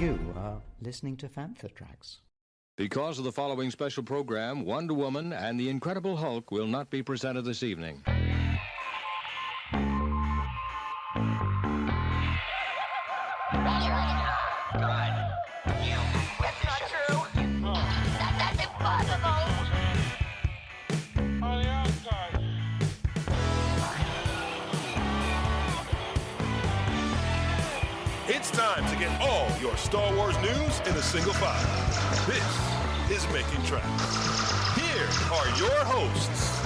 You are listening to Fantha Tracks. Because of the following special program, Wonder Woman and the Incredible Hulk will not be presented this evening. It's time to get all your Star Wars news in a single file. This is Making Tracks. Here are your hosts,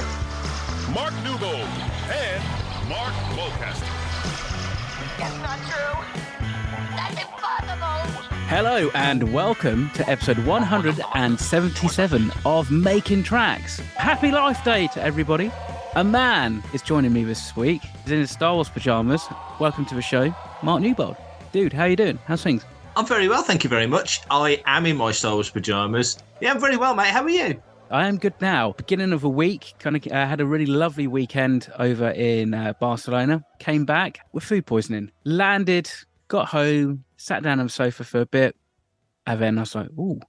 Mark Newbold and Mark Mulcaster. It's not true. That's impossible. Hello and welcome to episode 177 of Making Tracks. Happy Life Day to everybody. A man is joining me this week. He's in his Star Wars pajamas. Welcome to the show, Mark Newbold. Dude, how you doing? How's things? I'm very well, thank you very much. I am in my Star Wars pajamas. Yeah, I'm very well, mate. How are you? I am good now. Beginning of a week, had a really lovely weekend over in Barcelona. Came back with food poisoning. Landed, got home, sat down on the sofa for a bit, and then I was like, ooh,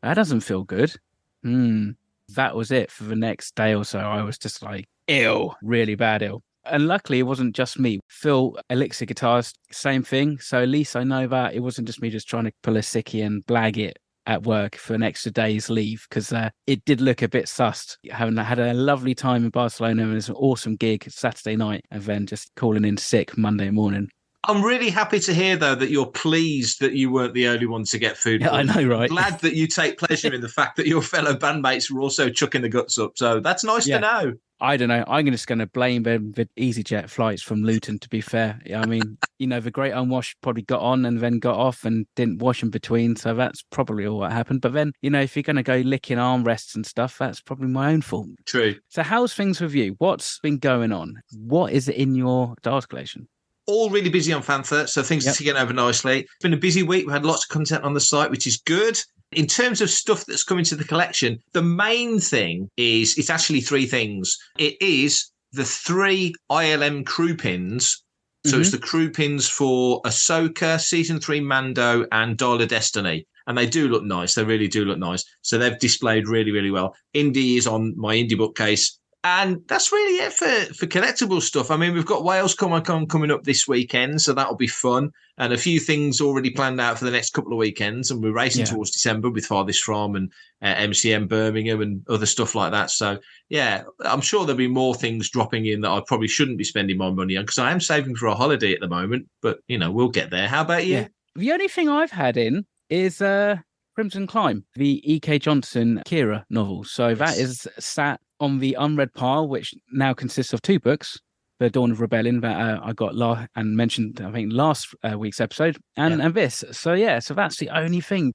that doesn't feel good. That was it for the next day or so. I was just like, ill, really bad ill. And luckily, it wasn't just me. Phil, Elixir Guitars, same thing. So at least I know that it wasn't just me just trying to pull a sickie and blag it at work for an extra day's leave, because it did look a bit sus. Having had a lovely time in Barcelona, and it was an awesome gig Saturday night, and then just calling in sick Monday morning. I'm really happy to hear, though, that you're pleased that you weren't the only one to get food. Yeah, I know, right? Glad that you take pleasure in the fact that your fellow bandmates were also chucking the guts up. So that's nice to know. I don't know. I'm just going to blame the EasyJet flights from Luton, to be fair. I mean, the Great Unwashed probably got on and then got off and didn't wash in between. So that's probably all what happened. But then, if you're going to go licking armrests and stuff, that's probably my own fault. True. So how's things with you? What's been going on? What is in your Stars collection? All really busy on Fantha, so things are ticking over nicely. It's been a busy week. We've had lots of content on the site, which is good. In terms of stuff that's coming to the collection, the main thing is, it's actually three things. It is the 3 ILM crew pins. So it's the crew pins for Ahsoka, Season 3 Mando, and Dial of Destiny. And they do look nice. They really do look nice. So they've displayed really, really well. Indie is on my indie bookcase. And that's really it for collectible stuff. I mean, we've got Wales Comic-Con coming up this weekend, so that'll be fun. And a few things already planned out for the next couple of weekends. And we're racing towards December with Farthest From and MCM Birmingham and other stuff like that. So, yeah, I'm sure there'll be more things dropping in that I probably shouldn't be spending my money on, because I am saving for a holiday at the moment. But, we'll get there. How about you? Yeah. The only thing I've had in is Crimson Climb, the E.K. Johnston Kira novel. So that is sat on the unread pile, which now consists of 2 books, The Dawn of Rebellion, that I got and mentioned, I think, last week's episode, and this. So, so that's the only thing.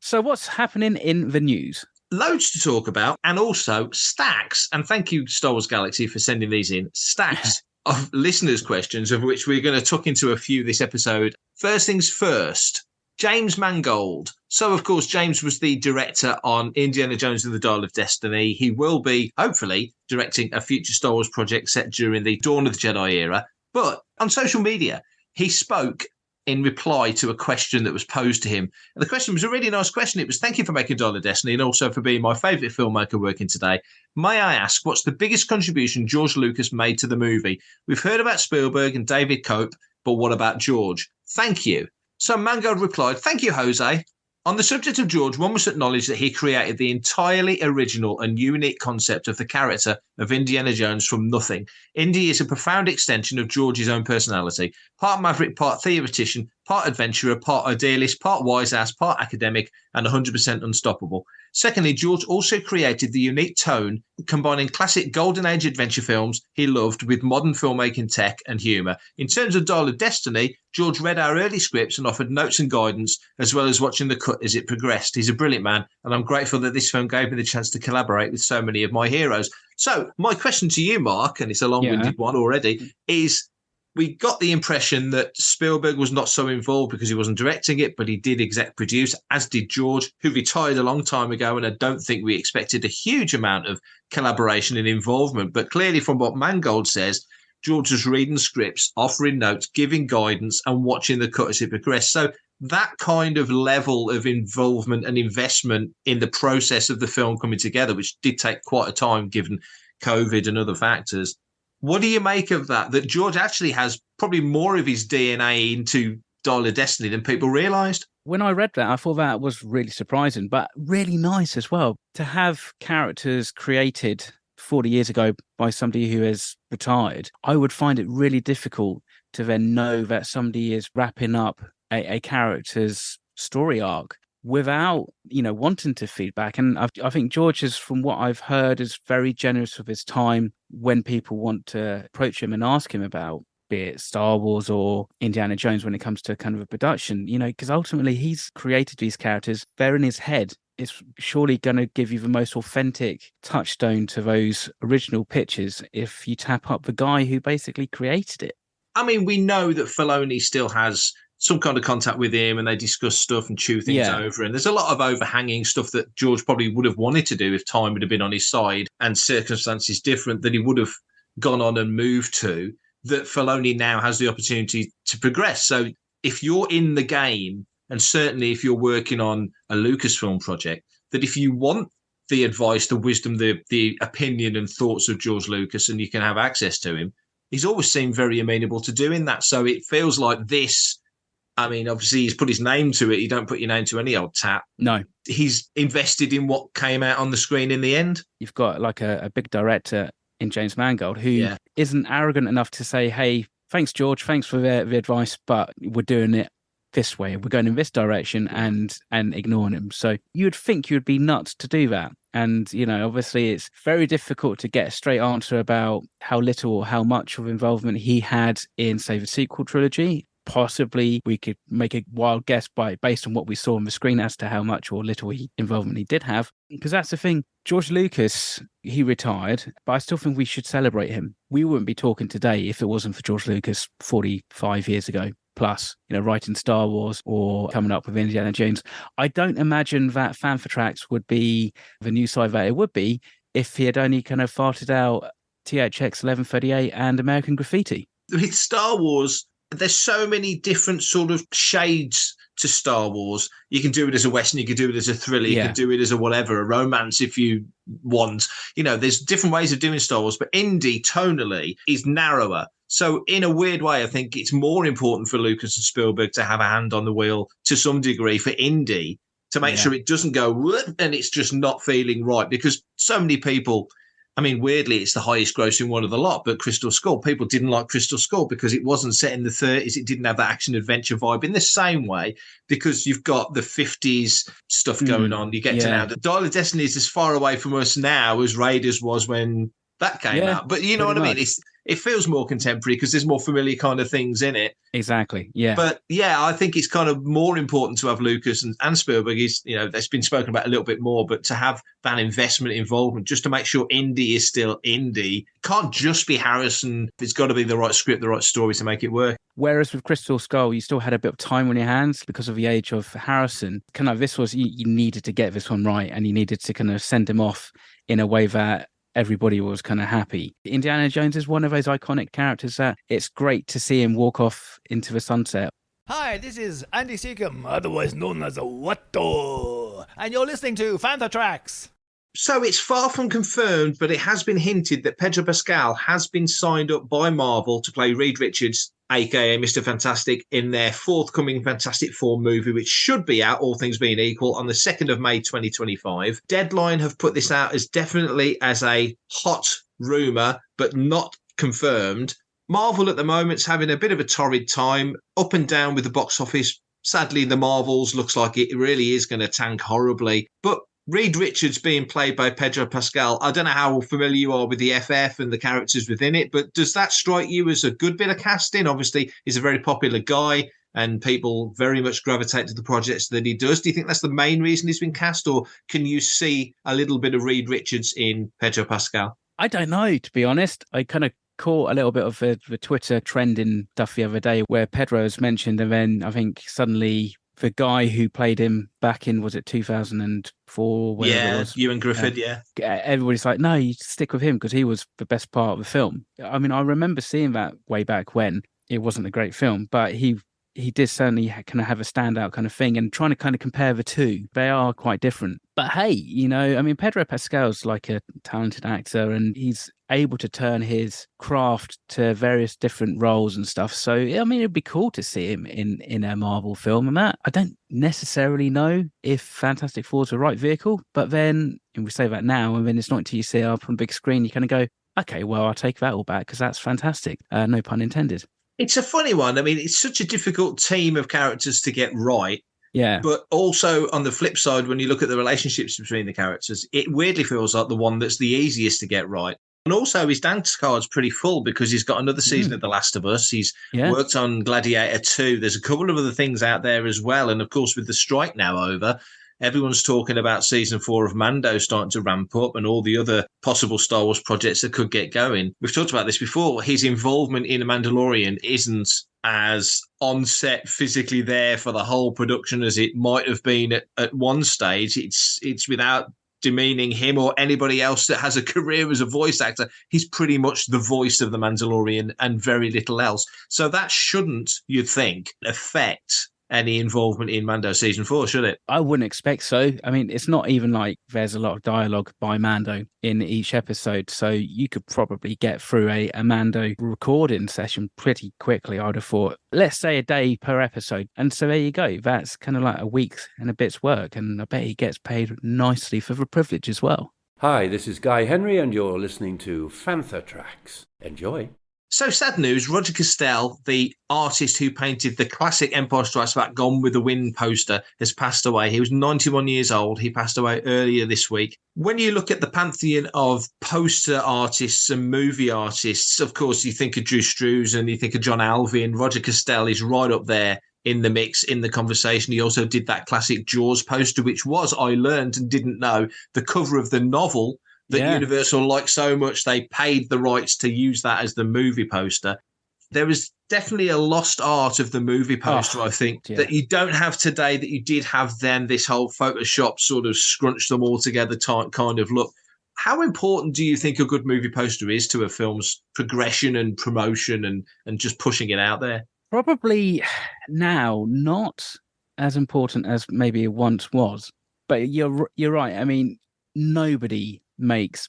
So what's happening in the news? Loads to talk about, and also stacks, and thank you, Star Wars Galaxy, for sending these in, stacks of listeners' questions, of which we're going to tuck into a few this episode. First things first. James Mangold. So, of course, James was the director on Indiana Jones and the Dial of Destiny. He will be, hopefully, directing a future Star Wars project set during the Dawn of the Jedi era. But on social media, he spoke in reply to a question that was posed to him. And the question was a really nice question. It was, thank you for making Dial of Destiny and also for being my favourite filmmaker working today. May I ask, what's the biggest contribution George Lucas made to the movie? We've heard about Spielberg and David Cope, but what about George? Thank you. So Mangold replied, thank you, Jose. On the subject of George, one must acknowledge that he created the entirely original and unique concept of the character of Indiana Jones from nothing. Indy is a profound extension of George's own personality. Part maverick, part theoretician, part adventurer, part idealist, part wise-ass, part academic, and 100% unstoppable. Secondly, George also created the unique tone, combining classic Golden Age adventure films he loved with modern filmmaking tech and humour. In terms of Dial of Destiny, George read our early scripts and offered notes and guidance, as well as watching the cut as it progressed. He's a brilliant man, and I'm grateful that this film gave me the chance to collaborate with so many of my heroes. So my question to you, Mark, and it's a long-winded one already, is we got the impression that Spielberg was not so involved because he wasn't directing it, but he did exec produce, as did George, who retired a long time ago. And I don't think we expected a huge amount of collaboration and involvement. But clearly, from what Mangold says, George was reading scripts, offering notes, giving guidance, and watching the cut as it progressed. So that kind of level of involvement and investment in the process of the film coming together, which did take quite a time given COVID and other factors. What do you make of that? That George actually has probably more of his DNA into Dial of Destiny than people realised? When I read that, I thought that was really surprising, but really nice as well. To have characters created 40 years ago by somebody who has retired, I would find it really difficult to then know that somebody is wrapping up a character's story arc without, wanting to feedback. And I think George is, from what I've heard, is very generous with his time when people want to approach him and ask him about, be it Star Wars or Indiana Jones, when it comes to kind of a production, because ultimately he's created these characters. They're in his head. It's surely going to give you the most authentic touchstone to those original pictures if you tap up the guy who basically created it. I mean, we know that Filoni still has some kind of contact with him and they discuss stuff and chew things over. And there's a lot of overhanging stuff that George probably would have wanted to do if time would have been on his side and circumstances different that he would have gone on and moved to, that Filoni now has the opportunity to progress. So if you're in the game, and certainly if you're working on a Lucasfilm project, that if you want the advice, the wisdom, the opinion and thoughts of George Lucas and you can have access to him, he's always seemed very amenable to doing that. So it feels like this, I mean, obviously he's put his name to it. You don't put your name to any old tap. No. He's invested in what came out on the screen in the end. You've got like a big director in James Mangold who isn't arrogant enough to say, hey, thanks, George, thanks for the advice, but we're doing it this way. We're going in this direction and ignoring him. So you would think you'd be nuts to do that. And, obviously it's very difficult to get a straight answer about how little or how much of involvement he had in, say, the sequel trilogy. Possibly we could make a wild guess based on what we saw on the screen as to how much or little involvement he did have. Because that's the thing. George Lucas, he retired, but I still think we should celebrate him. We wouldn't be talking today if it wasn't for George Lucas 45 years ago plus, writing Star Wars or coming up with Indiana Jones. I don't imagine that Fan4Tracks would be the new side that it would be if he had only kind of farted out THX 1138 and American Graffiti. With Star Wars, there's so many different sort of shades to Star Wars. You can do it as a Western, you can do it as a thriller, you can do it as a whatever, a romance if you want. There's different ways of doing Star Wars, but indie tonally is narrower. So in a weird way, I think it's more important for Lucas and Spielberg to have a hand on the wheel to some degree for indie to make sure it doesn't go and it's just not feeling right, because so many people, I mean, weirdly, it's the highest grossing one of the lot, but Crystal Skull, people didn't like Crystal Skull because it wasn't set in the 30s. It didn't have that action adventure vibe in the same way, because you've got the 50s stuff going on. You get to now. The Dial of Destiny is as far away from us now as Raiders was when that came out. But you know what I mean? It feels more contemporary because there's more familiar kind of things in it. Exactly, yeah. But yeah, I think it's kind of more important to have Lucas and Spielberg is, that's been spoken about a little bit more, but to have that investment involvement just to make sure indie is still indie. Can't just be Harrison. It's got to be the right script, the right story to make it work. Whereas with Crystal Skull, you still had a bit of time on your hands because of the age of Harrison. Kind of this was, you needed to get this one right and you needed to kind of send him off in a way that everybody was kind of happy. Indiana Jones is one of those iconic characters that it's great to see him walk off into the sunset. Hi, this is Andy Seacombe, otherwise known as Watto, and you're listening to Fan4Tracks. So it's far from confirmed, but it has been hinted that Pedro Pascal has been signed up by Marvel to play Reed Richards, aka Mr. Fantastic, in their forthcoming Fantastic Four movie, which should be out, all things being equal, on the 2nd of May 2025. Deadline have put this out as definitely as a hot rumour, but not confirmed. Marvel at the moment's having a bit of a torrid time, up and down with the box office. Sadly, the Marvels looks like it really is going to tank horribly. But Reed Richards being played by Pedro Pascal, I don't know how familiar you are with the FF and the characters within it, but does that strike you as a good bit of casting? Obviously, he's a very popular guy and people very much gravitate to the projects that he does. Do you think that's the main reason he's been cast, or can you see a little bit of Reed Richards in Pedro Pascal? I don't know, to be honest. I kind of caught a little bit of the Twitter trending stuff the other day where Pedro was mentioned, and then I think suddenly the guy who played him back in, was it 2004? Yeah, it was, Ewan Griffith, everybody's like, no, you stick with him because he was the best part of the film. I mean, I remember seeing that way back when. It wasn't a great film, but he he did certainly kind of have a standout kind of thing, and trying to kind of compare the two, they are quite different. But hey, I mean, Pedro Pascal's like a talented actor, and he's able to turn his craft to various different roles and stuff. So, I mean, it'd be cool to see him in a Marvel film. And that, I don't necessarily know if Fantastic Four is the right vehicle, but then, and we say that now, and then it's not until you see it up on the big screen, you kind of go, okay, well, I'll take that all back because that's fantastic. No pun intended. It's a funny one. I mean, it's such a difficult team of characters to get right. Yeah. But also on the flip side, when you look at the relationships between the characters, it weirdly feels like the one that's the easiest to get right. And also his dance card's pretty full because he's got another season of The Last of Us. He's worked on Gladiator 2. There's a couple of other things out there as well. And of course, with the strike now over, everyone's talking about season 4 of Mando starting to ramp up and all the other possible Star Wars projects that could get going. We've talked about this before. His involvement in The Mandalorian isn't as on set physically there for the whole production as it might have been at one stage. It's without demeaning him or anybody else that has a career as a voice actor. He's pretty much the voice of The Mandalorian and very little else. So that shouldn't, you'd think, affect any involvement in Mando season 4, should it? I wouldn't expect so. I mean, it's not even like there's a lot of dialogue by Mando in each episode, so you could probably get through a Mando recording session pretty quickly, I would have thought. Let's say a day per episode. And so there you go. That's kind of like a week and a bit's work, and I bet he gets paid nicely for the privilege as well. Hi, this is Guy Henry, and you're listening to Fantha Tracks. Enjoy. So sad news, Roger Kastel, the artist who painted the classic Empire Strikes Back Gone with the Wind poster, has passed away. He was 91 years old. He passed away earlier this week. When you look at the pantheon of poster artists and movie artists, of course, you think of Drew Struzan and you think of John Alvin. Roger Kastel is right up there in the mix, in the conversation. He also did that classic Jaws poster, which was, I learned and didn't know, the cover of the novel that Universal liked so much they paid the rights to use that as the movie poster. There is definitely a lost art of the movie poster, I think, that you don't have today that you did have then, this whole Photoshop sort of scrunch them all together kind of look. How important do you think a good movie poster is to a film's progression and promotion and just pushing it out there? Probably now not as important as maybe it once was. But you're right. I mean, nobody makes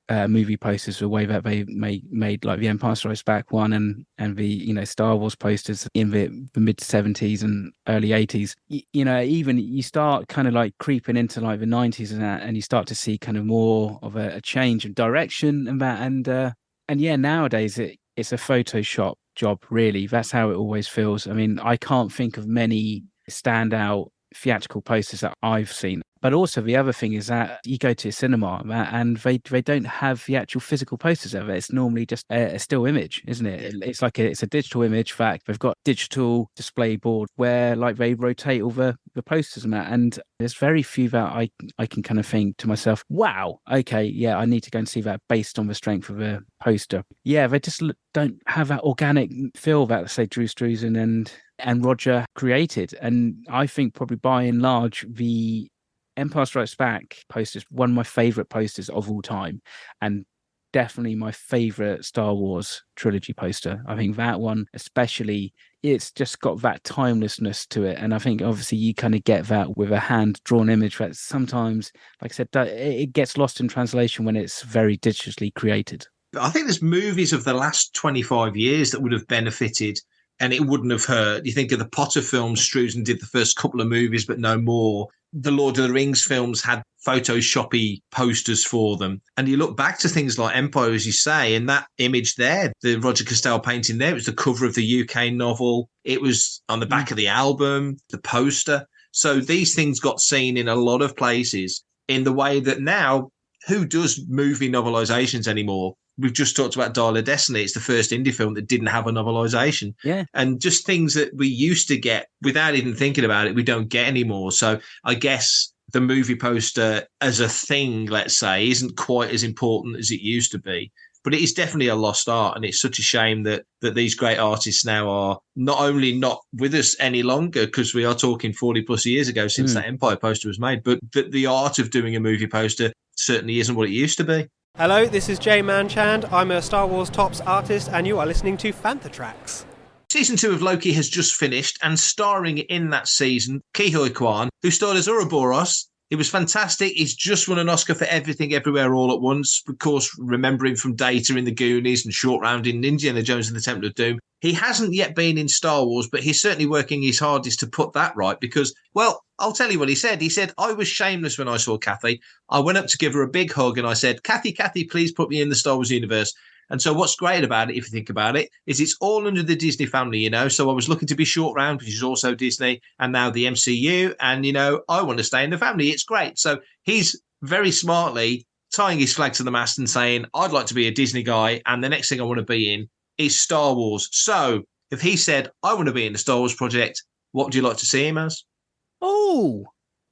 movie posters the way that they made like the Empire Strikes Back one and the Star Wars posters in the mid 70s and early 80s. Even you start kind of like creeping into like the 90s and you start to see kind of more of a change of direction and that and nowadays it's a Photoshop job, really. That's how it always feels. I mean, I can't think of many standout theatrical posters that I've seen. But also the other thing is that you go to a cinema and they don't have the actual physical posters of it. It's normally just a still image, isn't it? It's like it's a digital image. In fact, they've got digital display board where like they rotate all the posters and that. And there's very few that I can kind of think to myself, wow, okay, yeah, I need to go and see that based on the strength of a poster. Yeah, they just don't have that organic feel that, say, Drew Struzan and Roger created. And I think probably by and large, the Empire Strikes Back poster is one of my favorite posters of all time, and definitely my favorite Star Wars trilogy poster. I think that one especially, it's just got that timelessness to it, and I think obviously you kind of get that with a hand drawn image that sometimes, like I said, it gets lost in translation when it's very digitally created. I think there's movies of the last 25 years that would have benefited and it wouldn't have hurt. You think of the Potter films, Struzan did the first couple of movies, but no more. The Lord of the Rings films had Photoshoppy posters for them. And you look back to things like Empire, as you say, and that image there, the Roger Kastel painting there, it was the cover of the UK novel. It was on the back of the album, the poster. So these things got seen in a lot of places in the way that now, who does movie novelizations anymore? We've just talked about Dial of Destiny. It's the first indie film that didn't have a novelization. Yeah. And just things that we used to get without even thinking about it, we don't get anymore. So I guess the movie poster as a thing, let's say, isn't quite as important as it used to be. But it is definitely a lost art. And it's such a shame that these great artists now are not only not with us any longer, because we are talking 40 plus years ago since that Empire poster was made, but that the art of doing a movie poster certainly isn't what it used to be. Hello, this is Jay Manchand. I'm a Star Wars Tops artist, and you are listening to Fantha Tracks. Season 2 of Loki has just finished, and starring in that season, Ke Huy Quan, who starred as Ouroboros. He was fantastic. He's just won an Oscar for Everything Everywhere All at Once. Of course, remembering from Data in the Goonies and Short Round in Indiana Jones and the Temple of Doom. He hasn't yet been in Star Wars, but he's certainly working his hardest to put that right because, well, I'll tell you what he said. He said, I was shameless when I saw Kathy. I went up to give her a big hug and I said, Kathy, please put me in the Star Wars universe. And so what's great about it, if you think about it, is it's all under the Disney family, you know. So I was looking to be Short Round, which is also Disney, and now the MCU. And, you know, I want to stay in the family. It's great. So he's very smartly tying his flag to the mast and saying, I'd like to be a Disney guy. And the next thing I want to be in is Star Wars. So if he said, I want to be in the Star Wars project, what would you like to see him as? Oh,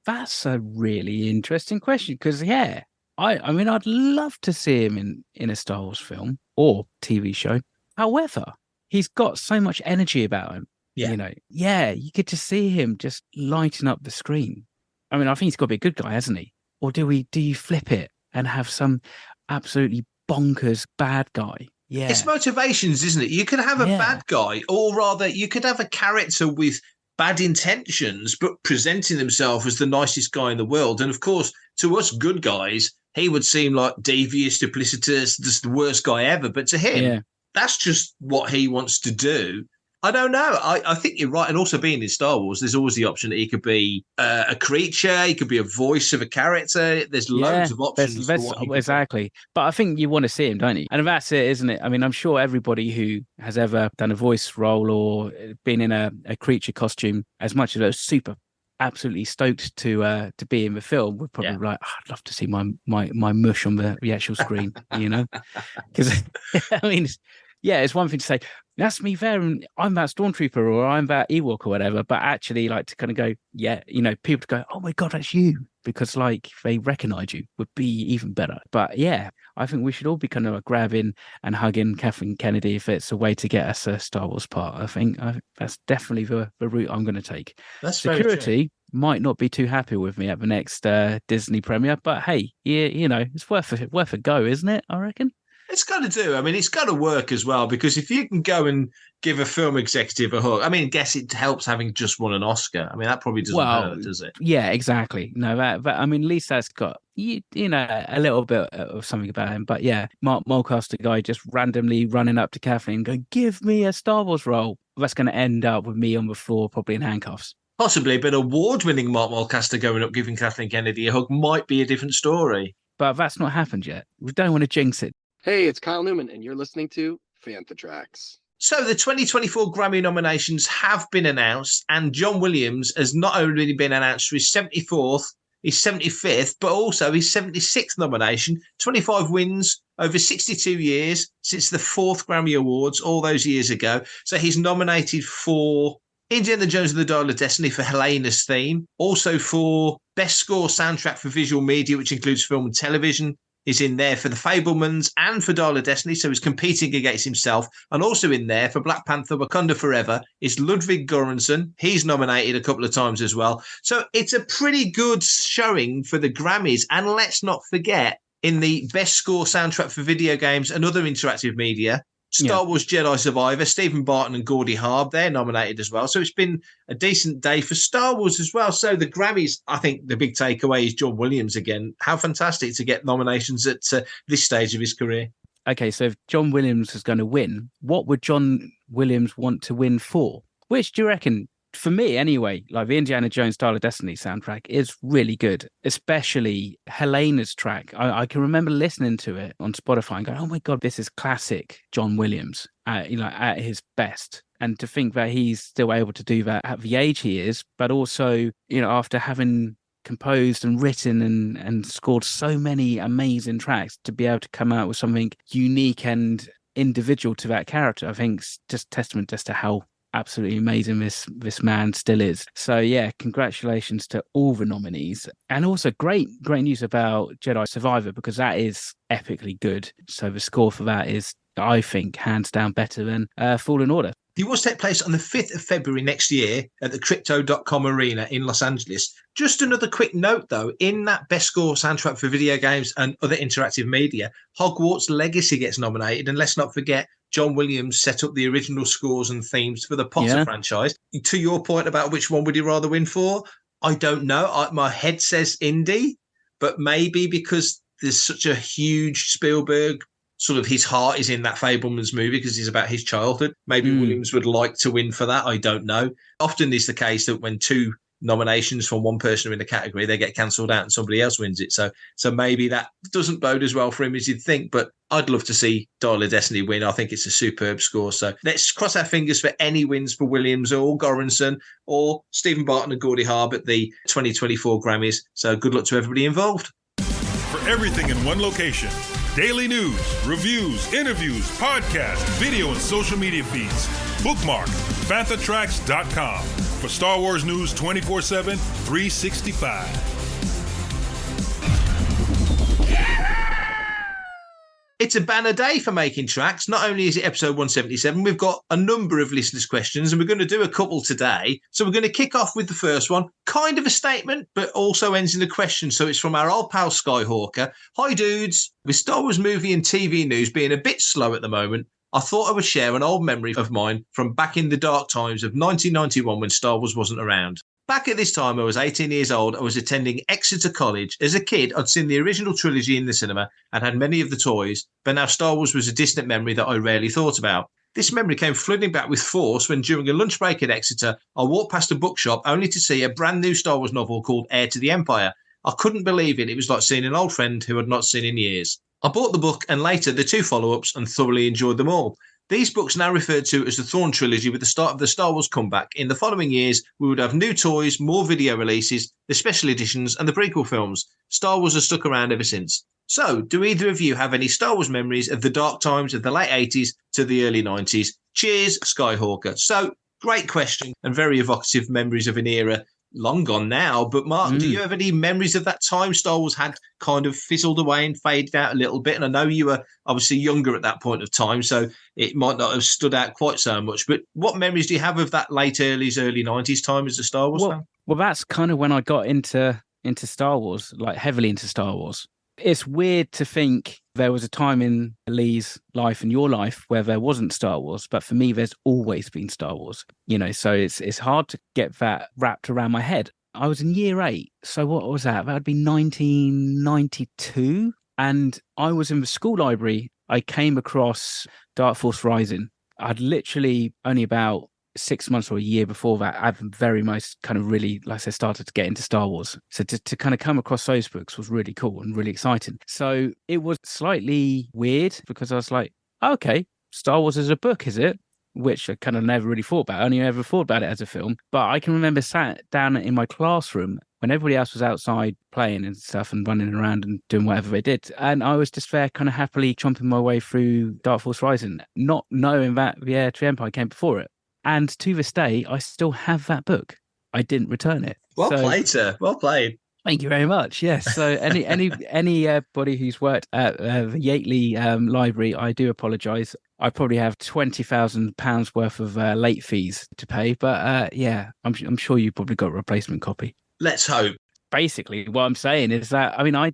that's a really interesting question because, yeah. I mean, I'd love to see him in a Star Wars film or TV show. However, he's got so much energy about him. Yeah. You know, yeah, you get to see him just lighting up the screen. I mean, I think he's got to be a good guy, hasn't he? Or do you flip it and have some absolutely bonkers bad guy? Yeah. It's motivations, isn't it? You could have a bad guy, or rather, you could have a character with bad intentions, but presenting himself as the nicest guy in the world. And of course, to us good guys, he would seem like devious, duplicitous, just the worst guy ever. But to him, that's just what he wants to do. I don't know. I think you're right. And also being in Star Wars, there's always the option that he could be a creature. He could be a voice of a character. There's loads of options. Exactly. But I think you want to see him, don't you? And that's it, isn't it? I mean, I'm sure everybody who has ever done a voice role or been in a creature costume, as much as they're super absolutely stoked to be in the film, would probably be like, oh, I'd love to see my mush on the actual screen, you know? Because, I mean, it's one thing to say, that's me there, and I'm that Stormtrooper or I'm that Ewok or whatever, but actually, like, to kind of go, you know, people to go, oh my God, that's you, because, like, they recognize you would be even better. But yeah, I think we should all be kind of grabbing and hugging Kathleen Kennedy if it's a way to get us a Star Wars part. I think that's definitely the route I'm going to take. That's Security might not be too happy with me at the next Disney premiere, but hey, you know, it's worth a go, isn't it? I reckon. It's got to do. I mean, it's got to work as well, because if you can go and give a film executive a hug, I mean, I guess it helps having just won an Oscar. I mean, that probably doesn't hurt, does it? Yeah, exactly. No, that I mean, at least that's got you know, a little bit of something about him. But yeah, Mark Mulcaster guy just randomly running up to Kathleen and going, "Give me a Star Wars role." That's going to end up with me on the floor, probably in handcuffs. Possibly, but award-winning Mark Mulcaster going up giving Kathleen Kennedy a hug might be a different story. But that's not happened yet. We don't want to jinx it. Hey, it's Kyle Newman, and you're listening to Fantha Tracks. So the 2024 Grammy nominations have been announced, and John Williams has not only been announced for his 74th, his 75th, but also his 76th nomination, 25 wins over 62 years since the 4th Grammy Awards all those years ago. So he's nominated for Indiana Jones and the Dial of Destiny for Helena's theme, also for Best Score Soundtrack for Visual Media, which includes film and television. Is in there for The Fabelmans and for Dial of Destiny, so he's competing against himself. And also in there for Black Panther, Wakanda Forever is Ludwig Goransson. He's nominated a couple of times as well. So it's a pretty good showing for the Grammys. And let's not forget, in the Best Score Soundtrack for Video Games and Other Interactive Media, Star Wars Jedi Survivor, Stephen Barton and Gordy Harb, they're nominated as well. So it's been a decent day for Star Wars as well. So the Grammys, I think the big takeaway is John Williams again. How fantastic to get nominations at this stage of his career. Okay, so if John Williams is going to win, what would John Williams want to win for? Which do you reckon? For me, anyway, like the Indiana Jones Dial of Destiny soundtrack is really good, especially Helena's track. I can remember listening to it on Spotify and going, oh my God, this is classic John Williams, at his best. And to think that he's still able to do that at the age he is, but also, you know, after having composed and written and scored so many amazing tracks, to be able to come out with something unique and individual to that character, I think it's just testament as to how absolutely amazing this man still is. So yeah, congratulations to all the nominees, and also great news about Jedi Survivor, because that is epically good. So the score for that is, I think, hands down better than Fallen Order. The awards take place on the 5th of February next year at the Crypto.com Arena in Los Angeles. Just another quick note, though, in that Best Score Soundtrack for Video Games and Other Interactive Media, Hogwarts Legacy gets nominated. And let's not forget, John Williams set up the original scores and themes for the Potter franchise. To your point about which one would you rather win for, I don't know. My head says Indy, but maybe because there's such a huge Spielberg, sort of his heart is in that Fabelmans movie because it's about his childhood. Maybe Williams would like to win for that. I don't know. Often it's the case that when two nominations from one person are in the category, they get cancelled out and somebody else wins it. So maybe that doesn't bode as well for him as you'd think, but I'd love to see Dial of Destiny win. I think it's a superb score. So let's cross our fingers for any wins for Williams or Goransson or Stephen Barton and Gordy Harb at the 2024 Grammys. So good luck to everybody involved. For everything in one location, daily news, reviews, interviews, podcasts, video, and social media feeds, bookmark FanthaTracks.com for Star Wars news 24/7, 365. It's a banner day for Making Tracks. Not only is it episode 177, we've got a number of listeners' questions, and we're going to do a couple today. So we're going to kick off with the first one, kind of a statement, but also ends in a question. So it's from our old pal Skyhawker. Hi, dudes. With Star Wars movie and TV news being a bit slow at the moment, I thought I would share an old memory of mine from back in the dark times of 1991 when Star Wars wasn't around. Back at this time, I was 18 years old. I was attending Exeter College. As a kid, I'd seen the original trilogy in the cinema and had many of the toys, but now Star Wars was a distant memory that I rarely thought about. This memory came flooding back with force when during a lunch break at Exeter, I walked past a bookshop only to see a brand new Star Wars novel called Heir to the Empire. I couldn't believe it. It was like seeing an old friend who I'd not seen in years. I bought the book and later the 2 follow-ups and thoroughly enjoyed them all. These books now referred to as the Thrawn Trilogy with the start of the Star Wars comeback. In the following years, we would have new toys, more video releases, the special editions and the prequel films. Star Wars has stuck around ever since. So, do either of you have any Star Wars memories of the dark times of the late 80s to the early 90s? Cheers, Skyhawker. So, great question and very evocative memories of an era long gone now. But Mark, do you have any memories of that time Star Wars had kind of fizzled away and faded out a little bit? And I know you were obviously younger at that point of time, so it might not have stood out quite so much. But what memories do you have of that late early 90s time as a Star Wars fan? Well, that's kind of when I got into Star Wars, like heavily into Star Wars. It's weird to think there was a time in Lee's life and your life where there wasn't Star Wars, but for me, there's always been Star Wars. You know, so it's hard to get that wrapped around my head. I was in year 8, so what was that? That would be 1992, and I was in the school library. I came across Dark Force Rising. I'd literally only about 6 months or a year before that, I've very much kind of really, like I said, started to get into Star Wars. So to kind of come across those books was really cool and really exciting. So it was slightly weird because I was like, okay, Star Wars is a book, is it? Which I kind of never really thought about. I only ever thought about it as a film. But I can remember sat down in my classroom when everybody else was outside playing and stuff and running around and doing whatever they did. And I was just there kind of happily chomping my way through Dark Force Rising, not knowing that the Heir to the Empire came before it. And to this day, I still have that book. I didn't return it. Well played, sir. Well played. Thank you very much. Yes. So anybody who's worked at the Yateley library, I do apologise. I probably have £20,000 worth of late fees to pay. But yeah, I'm sure you probably got a replacement copy. Let's hope. Basically, what I'm saying is that, I mean, I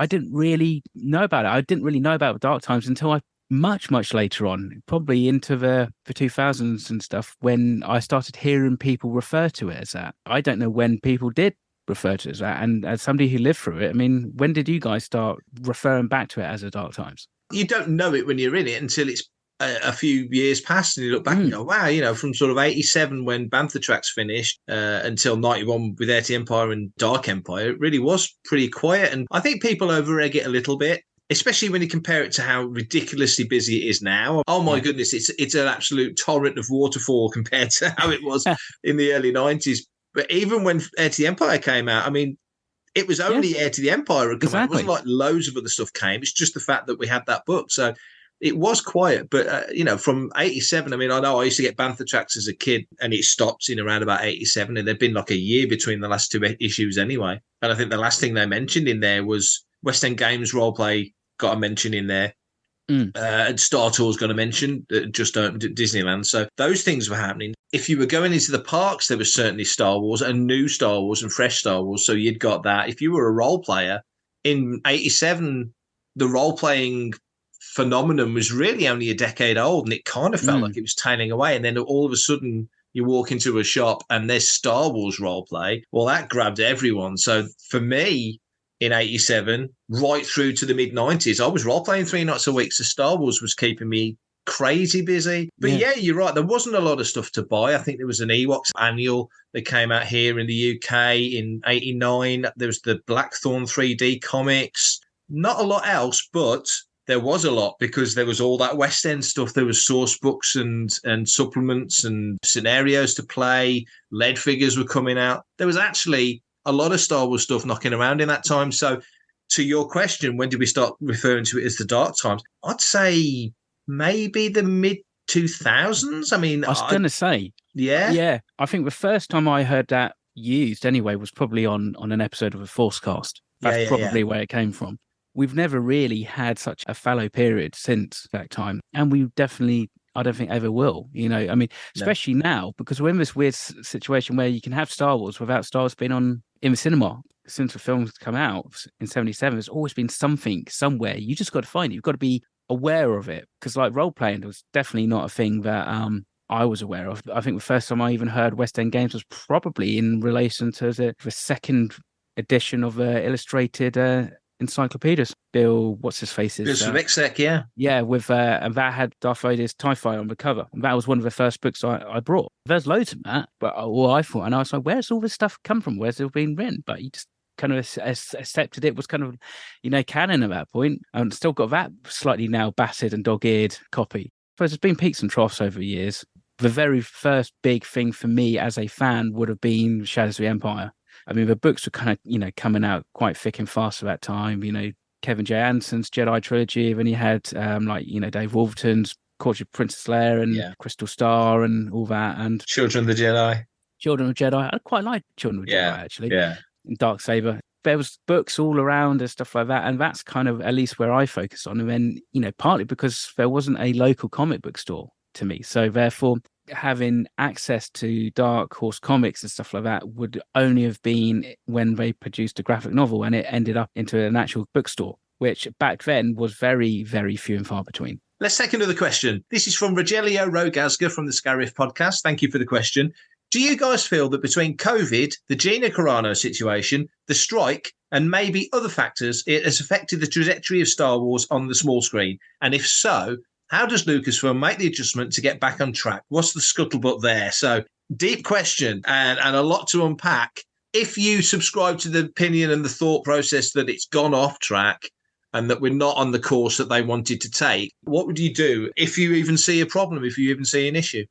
didn't really know about it. I didn't really know about Dark Times until much later on, probably into the 2000s and stuff, when I started hearing people refer to it as that. I don't know when people did refer to it as that. And as somebody who lived through it, I mean, when did you guys start referring back to it as a Dark Times? You don't know it when you're in it until it's a few years past and you look back and go, wow, you know, from sort of 87 when Bantha Tracks finished until 91 with Heir to the Empire and Dark Empire, it really was pretty quiet. And I think people over-egg it a little bit, especially when you compare it to how ridiculously busy it is now. Oh my goodness, it's an absolute torrent of waterfall compared to how it was in the early 90s. But even when Heir to the Empire came out, I mean, it was only Heir to the Empire had come out. It wasn't like loads of other stuff came. It's just the fact that we had that book. So it was quiet. But, you know, from 87, I mean, I know I used to get Bantha Tracks as a kid and it stopped in around about 87. And there'd been like a year between the last 2 issues anyway. And I think the last thing they mentioned in there was West End Games roleplay got a mention in there. And Star Tour's got a mention, just Disneyland. So those things were happening. If you were going into the parks, there was certainly Star Wars and new Star Wars and fresh Star Wars. So you'd got that. If you were a role player in 87, the role playing phenomenon was really only a decade old, and it kind of felt like it was tailing away. And then all of a sudden, you walk into a shop and there's Star Wars role play. Well, that grabbed everyone. So for me, in 87, right through to the mid-90s, I was role playing 3 nights a week. So Star Wars was keeping me crazy busy. But yeah, you're right. There wasn't a lot of stuff to buy. I think there was an Ewoks annual that came out here in the UK in 89. There was the Blackthorn 3D comics. Not a lot else, but there was a lot because there was all that West End stuff. There was source books and supplements and scenarios to play. Lead figures were coming out. There was actually a lot of Star Wars stuff knocking around in that time. So to your question, when did we start referring to it as the dark times? I'd say maybe the mid-2000s. I mean, I was going to say. Yeah? Yeah. I think the first time I heard that used anyway was probably on an episode of a Forcecast. That's probably where it came from. We've never really had such a fallow period since that time. And we definitely, I don't think ever will, you know, I mean, especially now, because we're in this weird situation where you can have Star Wars without Star Wars being on in the cinema. Since the film's come out in 77, there's always been something somewhere. You just got to find it. You've got to be aware of it. Because like role playing was definitely not a thing that I was aware of. I think the first time I even heard West End Games was probably in relation to the second edition of illustrated encyclopedias. Bill, what's his face? Bill Slick, yeah. Yeah, with and that had Darth Vader's TIE Fighter on the cover. And that was one of the first books I brought. There's loads of that, but all I thought, and I was like, where's all this stuff come from? Where's it been written? But you just kind of accepted it was kind of, you know, canon at that point. And still got that slightly now battered and dog-eared copy. So there's been peaks and troughs over the years. The very first big thing for me as a fan would have been Shadows of the Empire. I mean, the books were kind of, you know, coming out quite thick and fast at that time. You know, Kevin J. Anderson's Jedi trilogy. Then you had, like, you know, Dave Wolverton's Courtship of Princess Leia and Crystal Star and all that. And Children of the Jedi. Children of the Jedi. I quite like Children of the Jedi, actually. Yeah. And Darksaber. There was books all around and stuff like that. And that's kind of at least where I focus on. And then, you know, partly because there wasn't a local comic book store to me. So therefore, having access to Dark Horse comics and stuff like that would only have been when they produced a graphic novel and it ended up into an actual bookstore, which back then was very, very few and far between. Let's take another question. This is from Rogelio Rogazga from the Scariff podcast. Thank you for the question. Do you guys feel that between COVID, the Gina Carano situation, the strike, and maybe other factors, it has affected the trajectory of Star Wars on the small screen? And if so, how does Lucasfilm make the adjustment to get back on track? What's the scuttlebutt there? So, deep question and a lot to unpack. If you subscribe to the opinion and the thought process that it's gone off track and that we're not on the course that they wanted to take, what would you do if you even see a problem, if you even see an issue?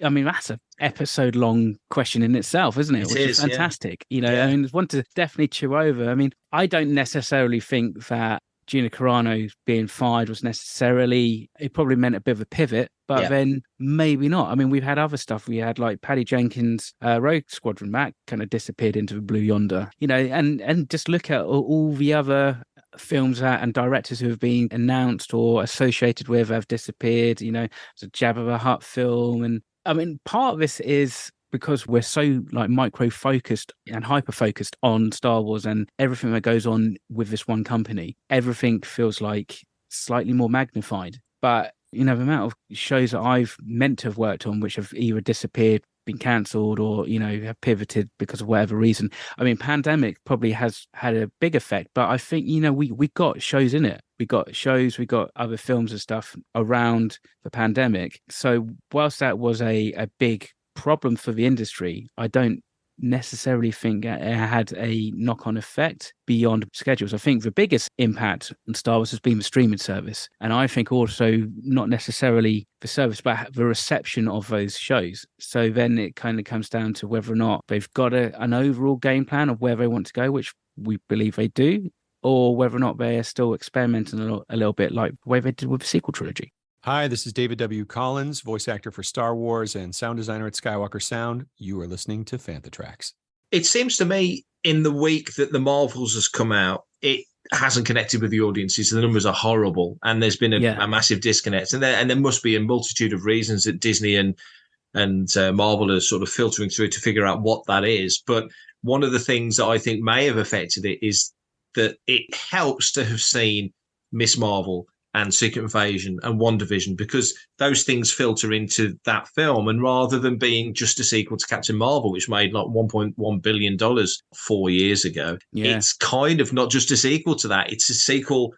I mean, that's an episode-long question in itself, isn't it? Which is fantastic. Yeah. You know, I mean, there's one to definitely chew over. I mean, I don't necessarily think that Gina Carano being fired was necessarily, it probably meant a bit of a pivot, but then maybe not. I mean, we've had other stuff. We had like Paddy Jenkins' Rogue Squadron Mac kind of disappeared into the Blue Yonder, you know, and just look at all the other films and directors who have been announced or associated with have disappeared. You know, it's a Jabba the Hutt film. And I mean, part of this is because we're so like micro focused and hyper focused on Star Wars and everything that goes on with this one company, everything feels like slightly more magnified. But, you know, the amount of shows that I've meant to have worked on, which have either disappeared, been cancelled, or, you know, have pivoted because of whatever reason. I mean, pandemic probably has had a big effect, but I think, you know, we got shows in it. We got shows, we got other films and stuff around the pandemic. So whilst that was a big problem for the industry, I don't necessarily think it had a knock-on effect beyond schedules. I think the biggest impact on Star Wars has been the streaming service, and I think also not necessarily the service but the reception of those shows. So then it kind of comes down to whether or not they've got an overall game plan of where they want to go, which we believe they do, or whether or not they are still experimenting a little bit like the way they did with the sequel trilogy. Hi, this is David W. Collins, voice actor for Star Wars and sound designer at Skywalker Sound. You are listening to Fantha Tracks. It seems to me in the week that the Marvels has come out, it hasn't connected with the audiences. The numbers are horrible, and there's been a massive disconnect. And there must be a multitude of reasons that Disney and Marvel are sort of filtering through to figure out what that is. But one of the things that I think may have affected it is that it helps to have seen Miss Marvel and Secret Invasion and WandaVision, because those things filter into that film. And rather than being just a sequel to Captain Marvel, which made like $1.1 billion 4 years ago, it's kind of not just a sequel to that. It's a sequel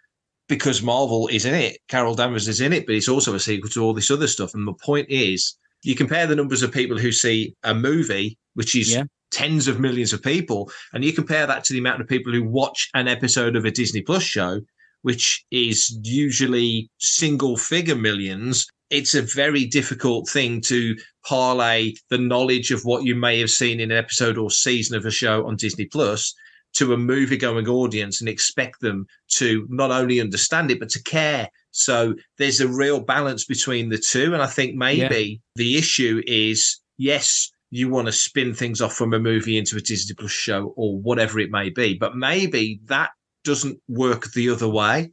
because Marvel is in it. Carol Danvers is in it, but it's also a sequel to all this other stuff. And the point is, you compare the numbers of people who see a movie, which is tens of millions of people, and you compare that to the amount of people who watch an episode of a Disney Plus show, which is usually single figure millions. It's a very difficult thing to parlay the knowledge of what you may have seen in an episode or season of a show on Disney Plus to a movie-going audience and expect them to not only understand it, but to care. So there's a real balance between the two. And I think maybe the issue is, yes, you want to spin things off from a movie into a Disney Plus show or whatever it may be, but maybe that doesn't work the other way.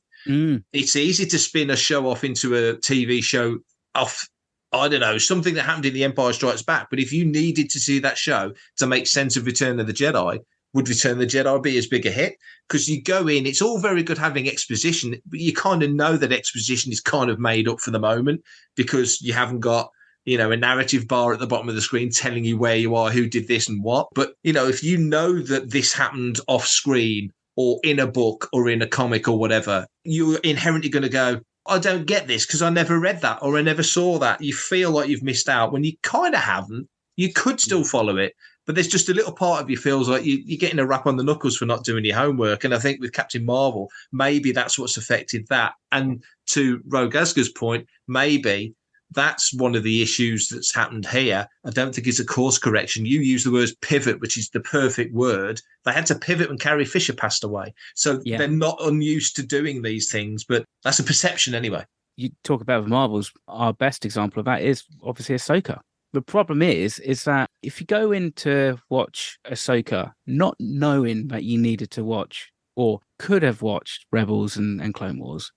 It's easy to spin a show off into a TV show off, I don't know, something that happened in The Empire Strikes Back. But if you needed to see that show to make sense of Return of the Jedi, would Return of the Jedi be as big a hit? Because you go in, it's all very good having exposition, but you kind of know that exposition is kind of made up for the moment because you haven't got, you know, a narrative bar at the bottom of the screen telling you where you are, who did this and what. But, you know, if you know that this happened off screen or in a book or in a comic or whatever, you're inherently going to go, I don't get this because I never read that or I never saw that. You feel like you've missed out when you kind of haven't. You could still follow it, but there's just a little part of you feels like you're getting a rap on the knuckles for not doing your homework. And I think with Captain Marvel, maybe that's what's affected that. And to Rogasga's point, maybe that's one of the issues that's happened here. I don't think it's a course correction. You use the word pivot, which is the perfect word. They had to pivot when Carrie Fisher passed away. So they're not unused to doing these things, but that's a perception anyway. You talk about Marvels. Our best example of that is obviously Ahsoka. The problem is that if you go in to watch Ahsoka, not knowing that you needed to watch or could have watched Rebels and Clone Wars,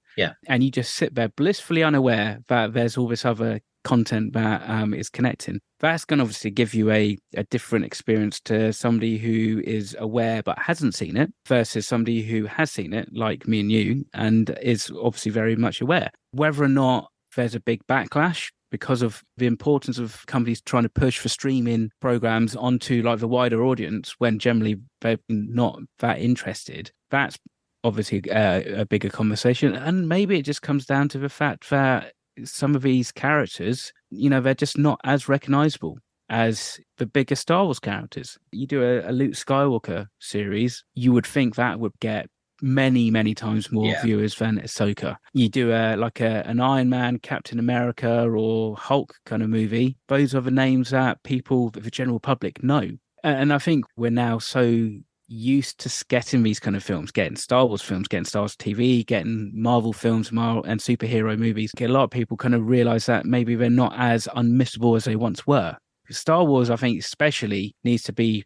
and you just sit there blissfully unaware that there's all this other content that is connecting, that's going to obviously give you a different experience to somebody who is aware but hasn't seen it versus somebody who has seen it, like me and you, and is obviously very much aware. Whether or not there's a big backlash because of the importance of companies trying to push for streaming programs onto like the wider audience when generally they're not that interested, that's obviously a bigger conversation. And maybe it just comes down to the fact that some of these characters, you know, they're just not as recognizable as the bigger Star Wars characters. You do a Luke Skywalker series, you would think that would get many times more viewers than Ahsoka. You do an Iron Man, Captain America or Hulk kind of movie, those are the names that people, the general public, know. And I think we're now so used to getting these kind of films, getting Star Wars films, getting Star Wars TV, getting Marvel films and superhero movies. A lot of people kind of realize that maybe they're not as unmissable as they once were. Star Wars, I think especially, needs to be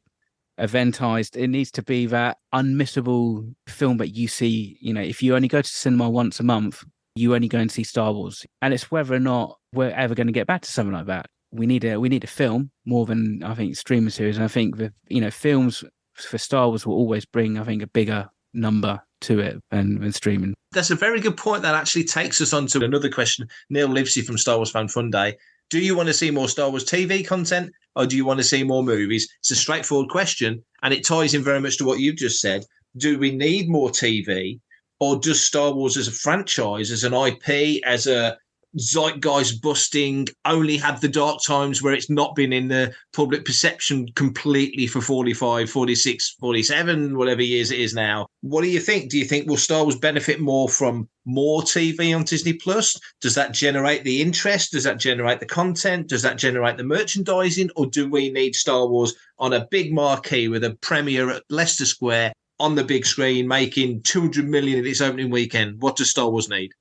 eventized. It needs to be that unmissable film that you see, you know, if you only go to cinema once a month, you only go and see Star Wars. And it's whether or not we're ever going to get back to something like that. We need a film more than, I think, streaming series. And I think that, you know, films for Star Wars will always bring, I think, a bigger number to it than streaming. That's a very good point. That actually takes us on to another question. Neil Livesey from Star Wars Fan Fun Day. Do you want to see more Star Wars TV content or do you want to see more movies? It's a straightforward question, and it ties in very much to what you've just said. Do we need more TV, or does Star Wars as a franchise, as an IP, as a zeitgeist busting, only had the dark times where it's not been in the public perception completely for 45, 46, 47, whatever years it is now? What do you think? Do you think will Star Wars benefit more from more TV on Disney Plus? Does that generate the interest? Does that generate the content? Does that generate the merchandising? Or do we need Star Wars on a big marquee with a premiere at Leicester Square on the big screen making 200 million in its opening weekend? What does Star Wars need?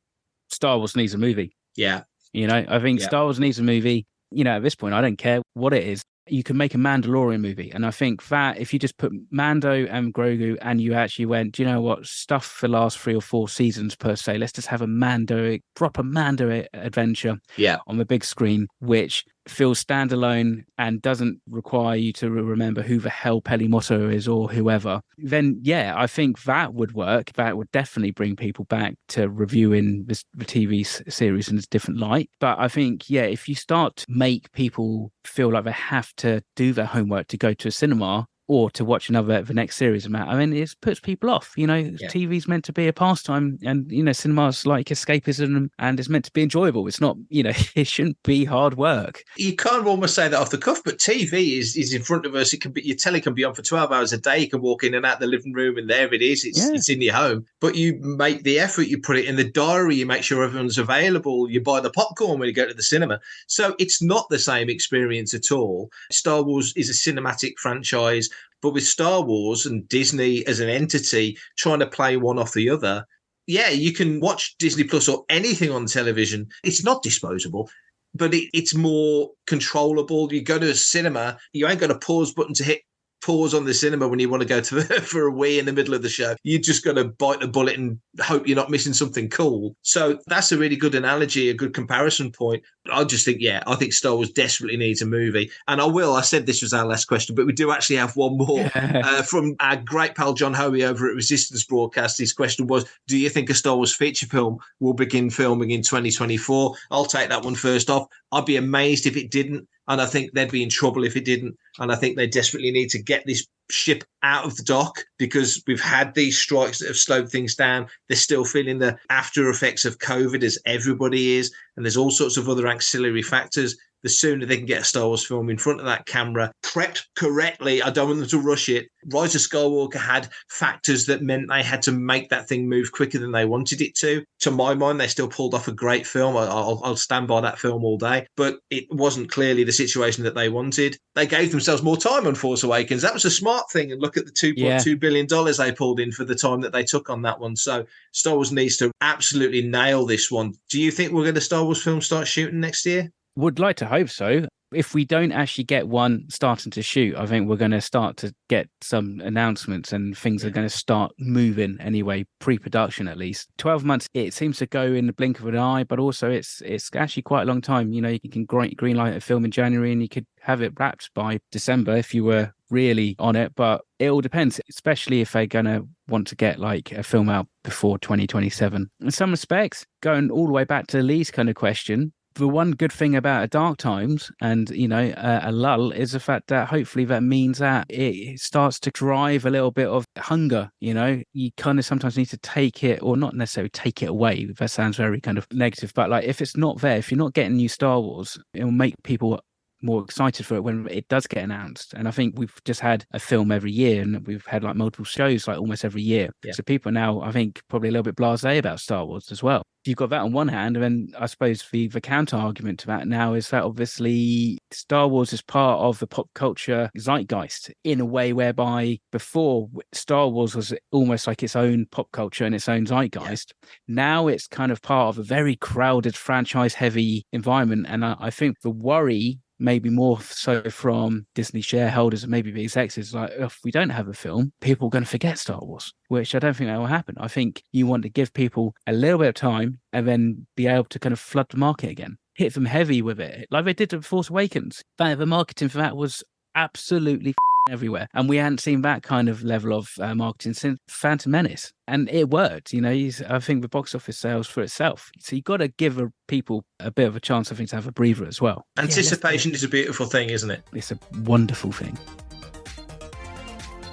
Star Wars needs a movie. Yeah. You know, I think Star Wars needs a movie. You know, at this point, I don't care what it is. You can make a Mandalorian movie. And I think that if you just put Mando and Grogu and you actually went, do you know what, stuff for the last 3 or 4 seasons per se, let's just have a proper Mando adventure on the big screen, which feels standalone and doesn't require you to remember who the hell Pelimoto is or whoever, then yeah, I think that would work. That would definitely bring people back to reviewing the TV series in a different light. But I think, yeah, if you start to make people feel like they have to do their homework to go to a cinema or to watch the next series of that, I mean, it puts people off. TV's meant to be a pastime, and cinema's like escapism, and it's meant to be enjoyable. It's not, it shouldn't be hard work. You can't almost say that off the cuff, but TV is in front of us. It can be, your telly can be on for 12 hours a day. You can walk in and out the living room, and there it is. It's in your home. But you make the effort. You put it in the diary. You make sure everyone's available. You buy the popcorn when you go to the cinema. So it's not the same experience at all. Star Wars is a cinematic franchise. But with Star Wars and Disney as an entity trying to play one off the other, yeah, you can watch Disney Plus or anything on television. It's not disposable, but it's more controllable. You go to a cinema, you ain't got a pause button to hit pause on the cinema when you want to go for a wee in the middle of the show. You just got to bite the bullet and hope you're not missing something cool. So that's a really good analogy, a good comparison point. I just think, I think Star Wars desperately needs a movie. And I said this was our last question, but we do actually have one more from our great pal John Hoey over at Resistance Broadcast. His question was, do you think a Star Wars feature film will begin filming in 2024? I'll take that one first off. I'd be amazed if it didn't. And I think they'd be in trouble if it didn't. And I think they desperately need to get this ship out of the dock, because we've had these strikes that have slowed things down. They're still feeling the after effects of COVID, as everybody is. And there's all sorts of other ancillary factors. The sooner they can get a Star Wars film in front of that camera, prepped correctly, I don't want them to rush it. Rise of Skywalker had factors that meant they had to make that thing move quicker than they wanted it to. To my mind, they still pulled off a great film. I'll stand by that film all day. But it wasn't clearly the situation that they wanted. They gave themselves more time on Force Awakens. That was a smart thing. And look at the $2.2 billion they pulled in for the time that they took on that one. So Star Wars needs to absolutely nail this one. Do you think we'll get a Star Wars film start shooting next year? Would like to hope so. If we don't actually get one starting to shoot, I think we're going to start to get some announcements, and things are going to start moving anyway, pre-production at least. 12 months, it seems to go in the blink of an eye, but also it's actually quite a long time. You can greenlight a film in January and you could have it wrapped by December if you were really on it, but it all depends, especially if they're going to want to get like a film out before 2027. In some respects, going all the way back to Lee's kind of question, the one good thing about A Dark Times and, a lull is the fact that hopefully that means that it starts to drive a little bit of hunger. You kind of sometimes need to take it, or not necessarily take it away. That sounds very kind of negative, but like if it's not there, if you're not getting new Star Wars, it will make people more excited for it when it does get announced. And I think we've just had a film every year, and we've had like multiple shows like almost every year. Yeah. So people are now, I think, probably a little bit blasé about Star Wars as well. You've got that on one hand, and then I suppose the counter argument to that now is that obviously Star Wars is part of the pop culture zeitgeist in a way whereby before Star Wars was almost like its own pop culture and its own zeitgeist. Yeah. Now it's kind of part of a very crowded, franchise-heavy environment, and I think the worry maybe more so from Disney shareholders and maybe the executives, like, if we don't have a film, people are going to forget Star Wars, which I don't think that will happen. I think you want to give people a little bit of time and then be able to kind of flood the market again, hit them heavy with it, like they did with Force Awakens. The marketing for that was absolutely everywhere, and we hadn't seen that kind of level of marketing since Phantom Menace, and it worked. I think the box office sales for itself, so you got to give people a bit of a chance, I think, to have a breather as well. Anticipation is a beautiful thing, isn't it? It's a wonderful thing.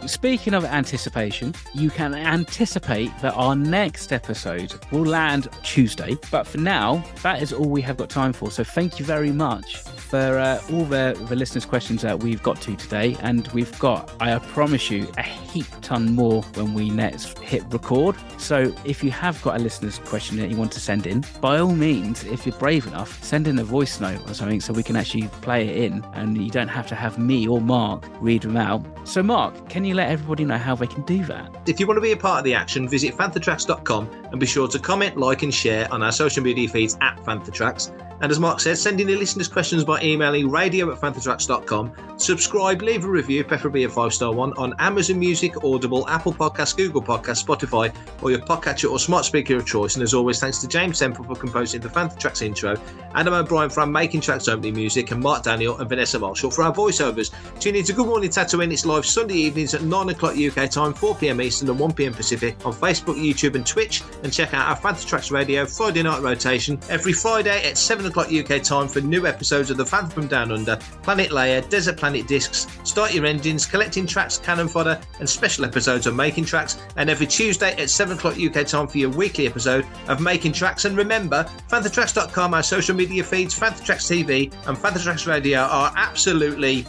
Speaking of anticipation, you can anticipate that our next episode will land Tuesday. But for now, that is all we have got time for. So thank you very much for all the listeners' questions that we've got to today. And we've got, I promise you, a heap ton more when we next hit record. So if you have got a listener's question that you want to send in, by all means, if you're brave enough, send in a voice note or something so we can actually play it in, and you don't have to have me or Mark read them out. So Mark, can you let everybody know how they can do that? If you want to be a part of the action, visit fanthatracks.com and be sure to comment, like and share on our social media feeds at Fanthatracks. And as Mark said, send in your listeners' questions by emailing radio@fanthatracks.com. Subscribe, leave a review, preferably a 5-star one, on Amazon Music, Audible, Apple Podcasts, Google Podcasts, Spotify, or your podcatcher or smart speaker of choice. And as always, thanks to James Semple for composing the Fantha Tracks intro, Adam O'Brien for our Making Tracks opening music, and Mark Daniel and Vanessa Marshall for our voiceovers. Tune in to Good Morning Tatooine. It's live Sunday evenings at 9 o'clock UK time, 4 p.m. Eastern and 1 p.m. Pacific on Facebook, YouTube and Twitch. And check out our Fantha Tracks Radio Friday night rotation every Friday at 7 o'clock UK time for new episodes of The Fantha from Down Under, Planet Layer, Desert Planet Discs, Start Your Engines, Collecting Tracks, Cannon Fodder and special episodes of Making Tracks. And every Tuesday at 7 o'clock UK time for your weekly episode of Making Tracks. And remember, fanthatracks.com, our social media feeds, Fantha Tracks TV and Fantha Tracks Radio are absolutely...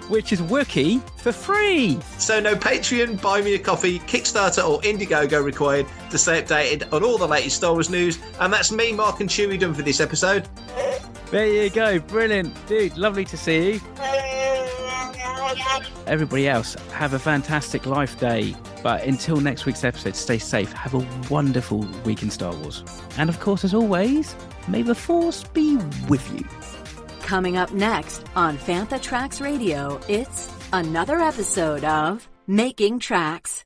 which is Wookie for free. So no Patreon, Buy Me a Coffee, Kickstarter or Indiegogo required to stay updated on all the latest Star Wars news. And that's me, Mark and Chewie done for this episode. There you go. Brilliant. Dude, lovely to see you. Everybody else, have a fantastic life day. But until next week's episode, stay safe. Have a wonderful week in Star Wars. And of course, as always, may the Force be with you. Coming up next on Fantha Tracks Radio, it's another episode of Making Tracks.